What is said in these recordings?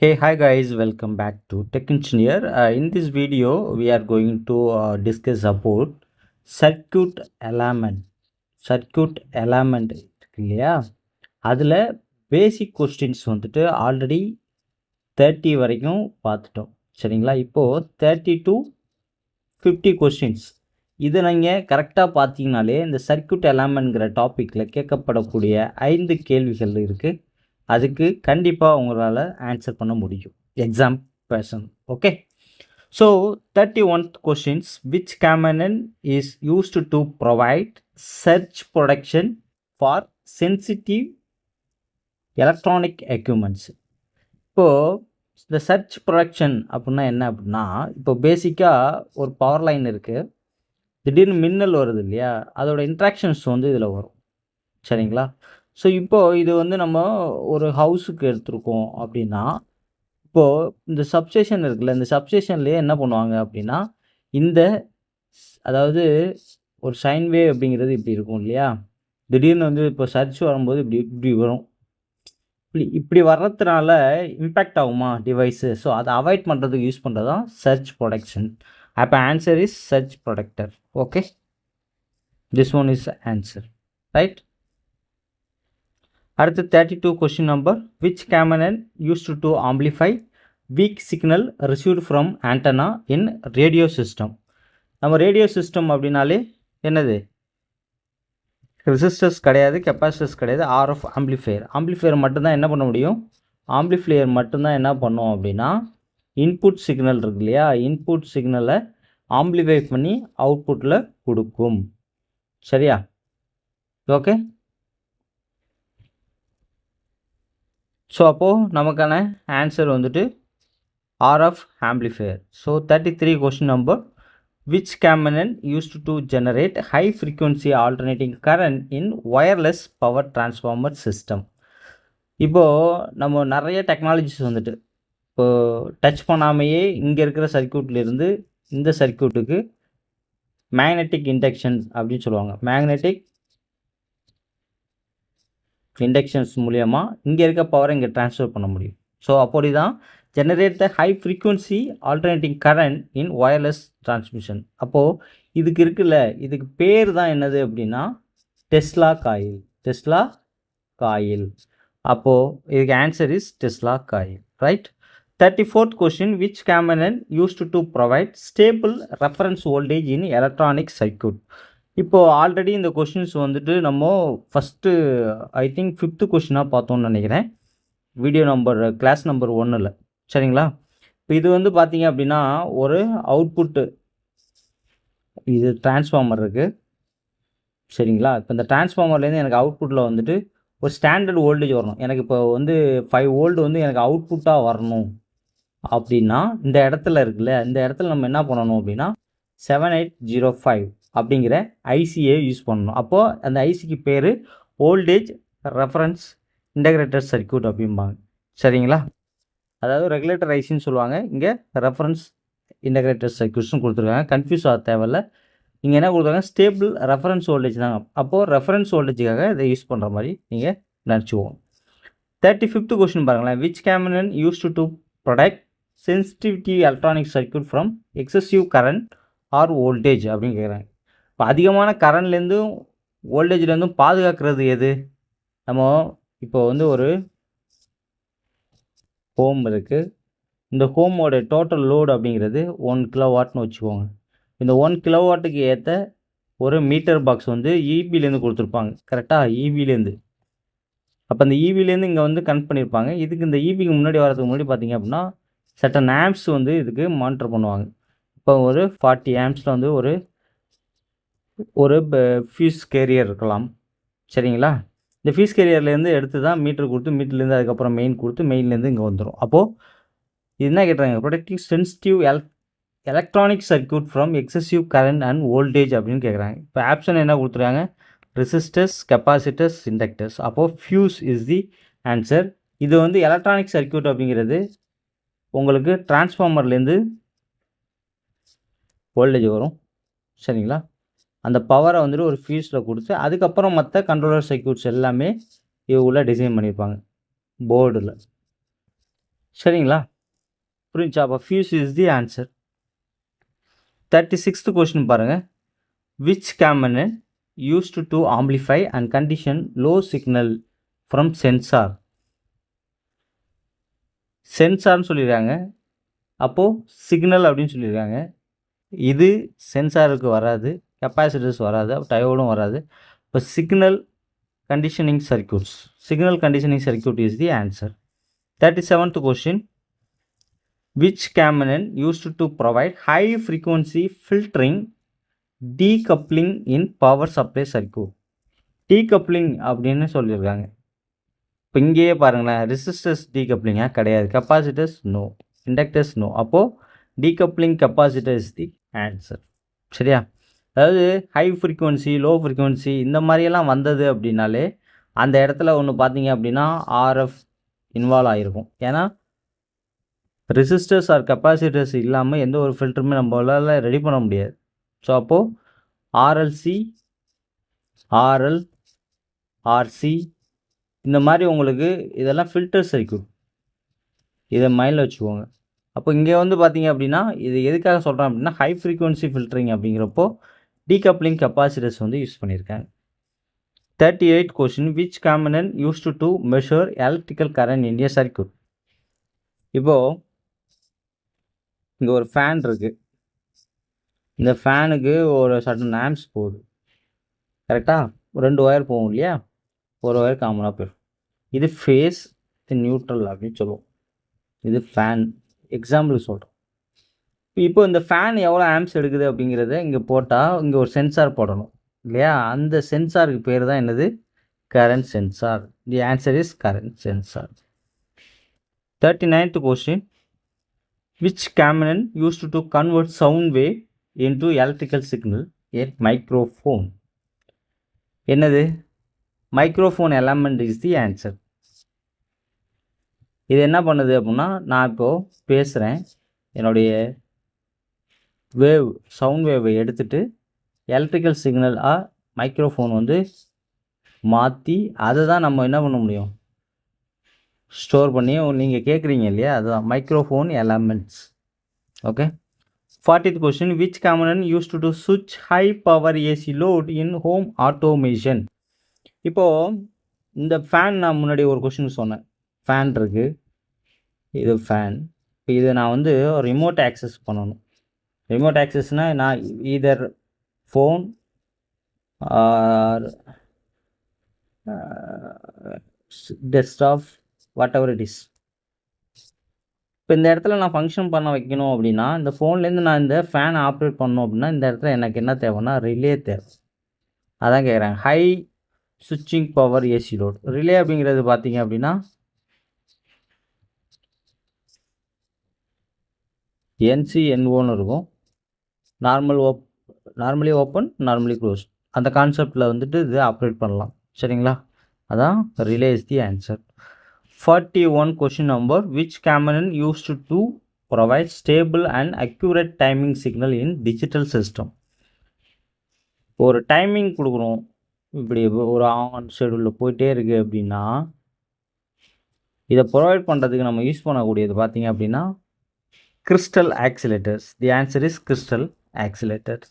Hey, hi guys, welcome back to Tech Engineer. In this video, we are going to discuss about circuit element. Circuit element இருக்கு இல்லையா அதில் பேசிக் questions வந்துட்டு already 30 வரைக்கும் பார்த்துட்டோம் சரிங்களா. இப்போது 30 to 50 கொஸ்டின்ஸ் இதை நீங்கள் கரெக்டாக பார்த்தீங்கனாலே இந்த சர்க்யூட் எலமெண்ட்ங்கிற டாப்பிக்கில் கேட்கப்படக்கூடிய 5 கேள்விகள் இருக்குது. அதுக்கு கண்டிப்பாக உங்களால் ஆன்சர் பண்ண முடியும் எக்ஸாம் பேஷன். Okay, so 31th questions, which component is used to provide surge protection for sensitive electronic equipments. இப்போது இந்த சர்ச் ப்ரொடக்ஷன் அப்படின்னா என்ன அப்படின்னா, இப்போ பேசிக்காக ஒரு பவர் லைன் இருக்குது, திடீர்னு மின்னல் வருது இல்லையா, அதோட இன்ட்ராக்ஷன்ஸ் வந்து இதில் வரும் சரிங்களா. ஸோ இப்போது இது வந்து நம்ம ஒரு ஹவுஸுக்கு எடுத்திருக்கோம் அப்படின்னா, இப்போது இந்த சப்ஸ்டேஷன் இருக்குல்ல, இந்த சப்ஸ்டேஷன்லேயே என்ன பண்ணுவாங்க அப்படின்னா, இந்த அதாவது ஒரு சைன் வேவ் அப்படிங்கிறது இப்படி இருக்கும் இல்லையா, திடீர்னு வந்து இப்போ சர்ச் வரும்போது இப்படி இப்படி வரும். இப்படி வர்றதுனால இம்பேக்ட் ஆகுமா டிவைஸு. ஸோ அதை அவாய்ட் பண்ணுறதுக்கு யூஸ் பண்ணுறது தான் சர்ச் ப்ரொடக்ஷன். அப்போ answer is surge protector. Okay, this one is answer, right. அடுத்து 32 question number, which component used to amplify weak signal received from antenna in radio system. நம்ம radio system அப்படின்னாலே என்னது, resistors கிடையாது, capacitors கிடையாது, RF amplifier. Amplifier மட்டும்தான் என்ன பண்ண முடியும், ஆம்பிளிஃபையர் மட்டும்தான் என்ன பண்ணோம் அப்படின்னா, இன்புட் சிக்னல் இருக்கு இல்லையா, இன்புட் சிக்னலை ஆம்பிளிஃபை பண்ணி அவுட்புட்டில் கொடுக்கும். சரியா, ஓகே. ஸோ அப்போது நமக்கான ஆன்சர் வந்துட்டு RF amplifier. So 33 question number, which component used to generate high frequency alternating current in wireless power transformer system. இப்போது நம்ம நிறைய டெக்னாலஜிஸ் வந்துட்டு இப்போது டச் பண்ணாமையே இங்கே இருக்கிற சர்க்யூட்லேருந்து இந்த சர்க்யூட்டுக்கு மேக்னெட்டிக் இண்டக்ஷன் அப்படின்னு சொல்லுவாங்க. மேக்னெட்டிக் இண்டக்ஷன்ஸ் மூலியமாக இங்கே இருக்க பவரை இங்கே ட்ரான்ஸ்ஃபர் பண்ண முடியும். ஸோ அப்படி தான் ஜெனரேட் த ஹை ஃப்ரீக்வன்சி ஆல்டர்னேட்டிங் கரண்ட் இன் ஒயர்லெஸ் டிரான்ஸ்மிஷன். அப்போது இதுக்கு இருக்குல்ல, இதுக்கு பேர் தான் என்னது அப்படின்னா டெஸ்லா காயில். Tesla coil. அப்போது இதுக்கு answer is Tesla coil, right. 34th question, which component used to provide stable reference voltage in electronic circuit. இப்போது ஆல்ரெடி இந்த கொஷின்ஸ் வந்துட்டு நம்ம ஃபஸ்ட்டு ஐ திங்க் 5th கொஷினாக பார்த்தோன்னு நினைக்கிறேன், வீடியோ நம்பர் கிளாஸ் நம்பர் 1ல் சரிங்களா. இப்போ இது வந்து பார்த்தீங்க அப்படின்னா ஒரு அவுட்புட்டு, இது டிரான்ஸ்ஃபார்மர் இருக்குது சரிங்களா. இப்போ இந்த டிரான்ஸ்ஃபார்மர்லேருந்து எனக்கு அவுட்புட்டில் வந்துட்டு ஒரு ஸ்டாண்டர்ட் வோல்டேஜ் வரணும். எனக்கு இப்போ வந்து 5 வோல்ட் வந்து எனக்கு அவுட்புட்டாக வரணும் அப்படின்னா இந்த இடத்துல இருக்குல்ல, இந்த இடத்துல நம்ம என்ன பண்ணணும் அப்படின்னா 7805 அப்படிங்கிற ஐசியை யூஸ் பண்ணணும். அப்போது அந்த ஐசிக்கு பேர் வோல்டேஜ் ரெஃபரன்ஸ் இன்டகிரேட்டட் சர்க்யூட் அப்படிம்பாங்க சரிங்களா. அதாவது ரெகுலேட்டர் ஐசின்னு சொல்லுவாங்க, இங்கே ரெஃபரன்ஸ் இன்டகிரேட்டட் சர்க்யூட்ஸ்னு கொடுத்துருக்காங்க. கன்ஃபியூஸ் ஆக தேவையில்ல. இங்கே என்ன கொடுத்துருக்காங்க, ஸ்டேபிள் ரெஃபரன்ஸ் வோல்டேஜ் தாங்க. அப்போது ரெஃபரன்ஸ் வோல்டேஜுக்காக இதை யூஸ் பண்ணுற மாதிரி நீங்கள் நினச்சிக்குவோம். 35th கொஸ்டின் பாருங்களேன், which component used to protect sensitivity electronic circuit from excessive current or voltage அப்படின்னு கேட்குறாங்க. இப்போ அதிகமான கரண்ட்லேருந்தும் வோல்டேஜ்லேருந்தும் பாதுகாக்கிறது எது? நம்ம இப்போ வந்து ஒரு ஹோம் இருக்குது, இந்த ஹோமோட டோட்டல் லோடு அப்படிங்கிறது 1 கிலோவாட்னு வச்சுக்கோங்க. இந்த 1 கிலோவாட்டுக்கு ஏற்ற ஒரு மீட்டர் பாக்ஸ் வந்து இபிலேருந்து கொடுத்துருப்பாங்க கரெக்டாக, இபிலேருந்து. அப்போ அந்த இபிலேருந்து இங்கே வந்து கனெக்ட் பண்ணியிருப்பாங்க. இதுக்கு இந்த இபிக்கு முன்னாடி வரதுக்கு முன்னாடி பார்த்தீங்க அப்படின்னா சட்டன் ஆம்ப்ஸ் வந்து இதுக்கு மானிட்டர் பண்ணுவாங்க. இப்போ ஒரு 40 ஆம்ப்ஸில் வந்து ஒரு ஃபியூஸ் கேரியர் இருக்கலாம் சரிங்களா. இந்த ஃபியூஸ் கேரியர்லேருந்து எடுத்து தான் மீட்டர் கொடுத்து, மீட்டர்லேருந்து அதுக்கப்புறம் மெயின் கொடுத்து, மெயின்லேருந்து இங்கே வந்துடும். அப்போது இது என்ன கேட்டுறாங்க, protecting sensitive electronic circuit from excessive current and voltage அப்படின்னு கேட்குறாங்க. இப்போ ஆப்ஷன் என்ன கொடுத்துருக்காங்க, ரெசிஸ்டர்ஸ், கெப்பாசிட்டர்ஸ், இண்டக்டர்ஸ். அப்போது ஃபியூஸ் இஸ் தி ஆன்சர். இது வந்து எலக்ட்ரானிக் சர்க்யூட் அப்படிங்கிறது உங்களுக்கு டிரான்ஸ்ஃபார்மர்லேருந்து வோல்டேஜ் வரும் சரிங்களா. அந்த பவரை வந்துட்டு ஒரு ஃபியூஸில் கொடுத்து அதுக்கப்புறம் மற்ற கண்ட்ரோலர் சர்க்யூட்ஸ் எல்லாமே இவங்கள டிசைன் பண்ணியிருப்பாங்க போர்டில். சரிங்களா? புரிஞ்சா? அப்போ fuse is the answer. 36th question பாருங்கள். Which component used to amplify and condition low signal from sensor? சென்சார்னு சொல்லியிருக்காங்க, அப்போது சிக்னல் அப்படின்னு சொல்லியிருக்காங்க. இது சென்சாருக்கு வராது, கெப்பாசிட்டர்ஸ் வராது, டயோடும் வராது. இப்போ signal conditioning circuits, signal conditioning circuit is the answer. 37th question. Which component used to provide high frequency filtering decoupling in power supply circuit? Decoupling அப்படின்னு சொல்லியிருக்காங்க. இப்போ இங்கேயே பாருங்களேன், ரெசிஸ்டர்ஸ் டீகப்ளிங்காக கிடையாது, கெப்பாசிட்டர்ஸ் நோ, இண்டக்டர்ஸ் நோ. அப்போது decoupling capacitor is the answer. சரியா? அதாவது high frequency, low frequency இந்த மாதிரியெல்லாம் வந்தது அப்படின்னாலே அந்த இடத்துல ஒன்று பார்த்தீங்க அப்படின்னா ஆர்எஃப் இன்வால்வ் ஆகிருக்கும். ஏன்னா ரெசிஸ்டர்ஸ் ஆர் கெப்பாசிட்டர்ஸ் இல்லாமல் எந்த ஒரு ஃபில்டருமே நம்மளால் ரெடி பண்ண முடியாது. ஸோ அப்போது ஆர்எல்சி, ஆர்எல், ஆர்சி இந்த மாதிரி உங்களுக்கு இதெல்லாம் ஃபில்டர் சர்க்யூட், இதை மைண்டில் வச்சுக்கோங்க. அப்போ இங்கே வந்து பார்த்தீங்க அப்படின்னா இது எதுக்காக சொல்கிறேன் அப்படின்னா ஹை ஃப்ரீக்குவன்சி ஃபில்டரிங் அப்படிங்கிறப்போ டீகப்ளிங் கெப்பாசிட்டர்ஸ் வந்து யூஸ் பண்ணியிருக்காங்க. 38 question. Which component used to measure electrical current in a circuit? இப்போது இங்கே ஒரு ஃபேன் இருக்குது, இந்த ஃபேனுக்கு ஒரு சர்டன் ஆம்ப்ஸ் போகுது, கரெக்டாக? 2 ஒயர் போகும் இல்லையா, ஒரு ஒயர் காமனாக போயிடும். இது ஃபேஸ், இது நியூட்ரல் அப்படின்னு சொல்லுவோம். இது ஃபேன், எக்ஸாம்பிள் சொல்கிறோம். இப்போ இந்த ஃபேன் எவ்வளோ ஆம்ப்ஸ் எடுக்குது அப்படிங்கிறத இங்கே போட்டால் இங்கே ஒரு சென்சார் போடணும் இல்லையா? அந்த சென்சாருக்கு பேர் தான் என்னது? Current sensor. The answer is current sensor. 39th question. Which component used to convert sound wave into electrical signal a microphone? என்னது? Microphone element is the answer. இது என்ன பண்ணுது அப்படின்னா, நான் இப்போது பேசுகிறேன், என்னுடைய வேவ், சவுண்ட் வேவை எடுத்துகிட்டு எலக்ட்ரிக்கல் சிக்னலாக மைக்ரோஃபோன் வந்து மாற்றி அதை தான் நம்ம என்ன பண்ண முடியும்? ஸ்டோர் பண்ணி நீங்கள் கேட்குறீங்க இல்லையா, அதுதான் microphone elements. Okay. 40th question. Which component used to சுவிட்ச் high power AC load in home automation? இப்போது இந்த ஃபேன், நான் முன்னாடி ஒரு கொஸ்டின் சொன்னேன், ஃபேன் இருக்குது, இது ஃபேன். இப்போ இதை நான் வந்து ரிமோட் ஆக்சஸ் பண்ணணும். ரிமோட் ஆக்சஸ்னால் நான் either phone or desktop, whatever it is. இப்போ இந்த இடத்துல நான் ஃபங்க்ஷன் பண்ண வைக்கணும் அப்படின்னா, இந்த ஃபோன்லேருந்து நான் இந்த ஃபேன் ஆப்ரேட் பண்ணணும் அப்படின்னா இந்த இடத்துல எனக்கு என்ன தேவைன்னா ரிலே தேவை. அதான் கேட்குறாங்க, ஹை சுவிட்சிங் பவர் ஏசி லோட். ரிலே அப்படிங்கிறது பார்த்தீங்க அப்படின்னா NC/NOன்னு இருக்கும். நார்மலி ஓப்பன், நார்மலி க்ளோஸ், அந்த கான்செப்டில் வந்துட்டு இது ஆப்ரேட் பண்ணலாம். சரிங்களா? அதான் relay is the answer. 41 question number. Which component used to provide stable and accurate timing signal in digital system? ஒரு டைமிங் கொடுக்குறோம், இப்படி ஒரு ஆன் ஷெடியூலில் போயிட்டே இருக்குது அப்படின்னா இதை ப்ரொவைட் பண்ணுறதுக்கு நம்ம யூஸ் பண்ணக்கூடியது பார்த்தீங்க அப்படின்னா crystal accelerators. The answer is crystal accelerators.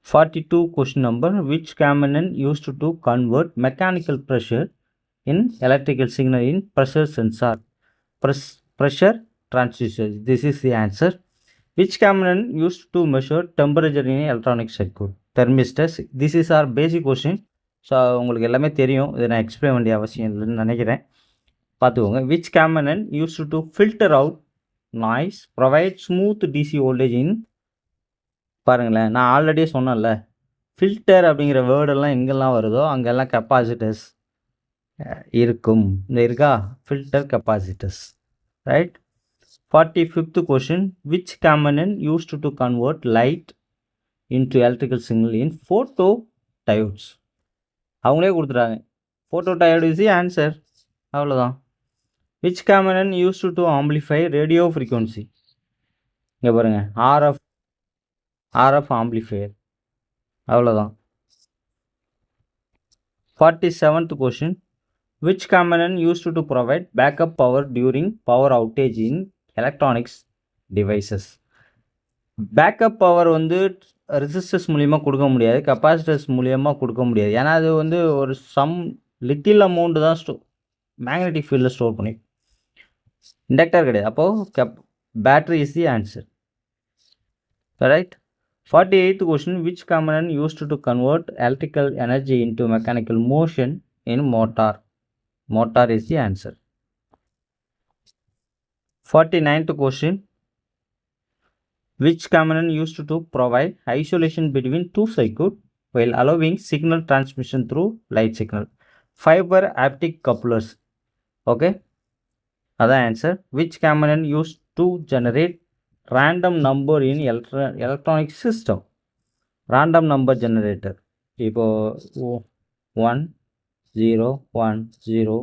42 question number. Which component used to convert mechanical pressure in electrical signal in pressure sensor? Pressure transducer. This is the answer. Which component used to measure temperature in electronic circuit? Thermistors. This is our basic question. So உங்களுக்கு எல்லாமே தெரியும், இதை நான் explain வேண்டிய அவசியம் இல்லைன்னு நினைக்கிறேன். பார்த்துக்கோங்க. Which component used to filter out noise, provide smooth DC voltage in? பாருங்களேன், நான் ஆல்ரெடியே சொன்னேன்ல, ஃபில்டர் அப்படிங்கிற வேர்டெல்லாம் எங்கெல்லாம் வருதோ அங்கெல்லாம் கெப்பாசிட்டர்ஸ் இருக்கும். இந்த இருக்கா, filter capacitors, right? 45th question. Which component used to convert light into electrical signal in photo diodes? அவங்களே கொடுத்துட்டாங்க, photo diode is the answer. அவ்வளோதான். Which component used to amplify radio frequency? இங்கே பாருங்கள், ஆர்எஃப் ஆம்பிளிஃபையர். அவ்வளோதான். 47th question. which component used to provide backup power during power outage in electronics devices? Backup power வந்து resistors மூலிமா கொடுக்க முடியாது, capacitors மூலிமா கொடுக்க முடியாது. ஏன்னா அது வந்து ஒரு லிட்டில் அமௌண்ட்டு தான் மேக்னெட்டிக் ஃபீல்டில் ஸ்டோர் பண்ணி, இண்டக்டர் கிடையாது. அப்போது battery is the answer. Correct. 48th question, which component used to convert electrical energy into mechanical motion in motor? Motor is the answer. 49th question, which component used to provide isolation between two circuits while allowing signal transmission through light signal? Fiber optic couplers. Okay, that's answer. Which component used to generate random number in electronic system? Random number generator. இப்போ 1 0 1 0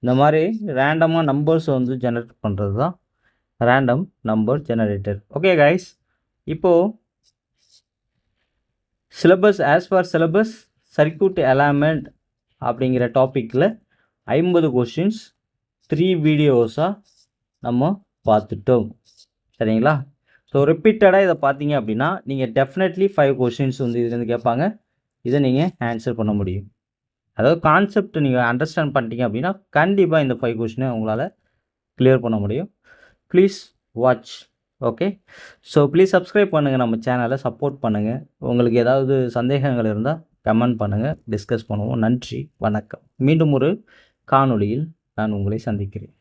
இந்த மாதிரி ரேண்டமாக numbers வந்து generate பண்ணுறது தான் random number generator. Okay guys, இப்போது syllabus as per syllabus circuit element அப்படிங்கிற டாப்பிக்கில் 50 கொஷின்ஸ் 3 வீடியோஸாக நம்ம பார்த்துட்டோம். சரிங்களா? ஸோ ரிப்பீட்டடாக இதை பார்த்தீங்க அப்படின்னா நீங்கள் டெஃபினெட்லி 5 கொஷின்ஸ் வந்து இதுலேருந்து கேட்பாங்க. இதை நீங்கள் ஆன்சர் பண்ண முடியும். அதாவது கான்செப்ட் நீங்கள் அண்டர்ஸ்டாண்ட் பண்ணிட்டீங்க அப்படின்னா கண்டிப்பாக இந்த 5 கொஷினை உங்களால் கிளியர் பண்ண முடியும். Please watch. Okay, so please subscribe பண்ணுங்கள், நம்ம சேனலை சப்போர்ட் பண்ணுங்கள். உங்களுக்கு ஏதாவது சந்தேகங்கள் இருந்தால் கமெண்ட் பண்ணுங்கள், டிஸ்கஸ் பண்ணுவோம். நன்றி, வணக்கம். மீண்டும் ஒரு காணொளியில் நான் உங்களை சந்திக்கிறேன்.